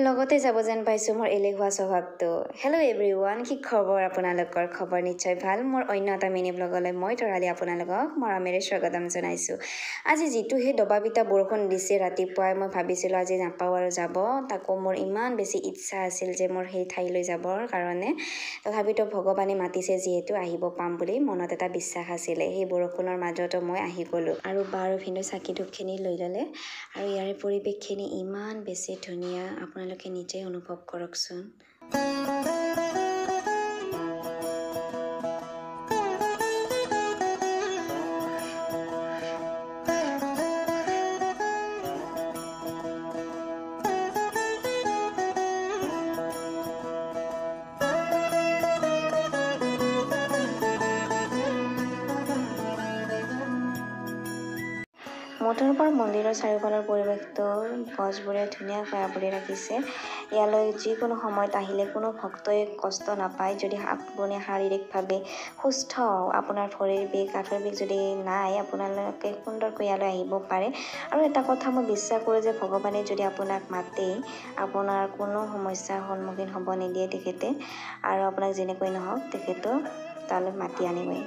লগতে যাব যেন পাইছোঁ মোৰ এলেহুৱা স্বভাৱটো। হেল্ল' এভৰিৱান, কি খবৰ আপোনালোকৰ? খবৰ নিশ্চয় ভাল। মোৰ অন্য এটা মিনি ব্লগলৈ মই তৰালি আপোনালোকক মৰমেৰে স্বাগতম জনাইছোঁ। আজি যিটোহে দবাপিটা বৰষুণ দিছে ৰাতিপুৱাই, মই ভাবিছিলোঁ আজি নাপাওঁ আৰু যাব। তাকো মোৰ ইমান বেছি ইচ্ছা আছিল যে মোৰ সেই ঠাইলৈ যাবৰ কাৰণে। তথাপিতো ভগৱানে মাতিছে যিহেতু আহিব পাম বুলি মনত এটা বিশ্বাস আছিলে। সেই বৰষুণৰ মাজতো মই আহি গ'লোঁ আৰু বাৰ ভিন্ন চাকি ধূপখিনি লৈ ল'লে আৰু ইয়াৰে পৰিৱেশখিনি ইমান বেছি ধুনীয়া, আপোনালোকে নিজেই অনুভৱ কৰকচোন। মথুৰাপুৰ মন্দিৰৰ চাৰিওফালৰ পৰিৱেশটো গছবোৰে ধুনীয়াকৈ আৱৰি ৰাখিছে। ইয়ালৈ যিকোনো সময়ত আহিলে কোনো ভক্তই কষ্ট নাপায়। যদি আপুনি শাৰীৰিকভাৱে সুস্থ, আপোনাৰ ভৰিৰ বিষ, আঁঠুৰ বিষ যদি নাই, আপোনালোকে সুন্দৰকৈ ইয়ালৈ আহিব পাৰে। আৰু এটা কথা মই বিশ্বাস কৰোঁ যে ভগৱানে যদি আপোনাক মাতে, আপোনাৰ কোনো সমস্যাৰ সন্মুখীন হ'ব নিদিয়ে তেখেতে, আৰু আপোনাক যেনেকৈ নহওক তেখেতো তালৈ মাতি আনিবই।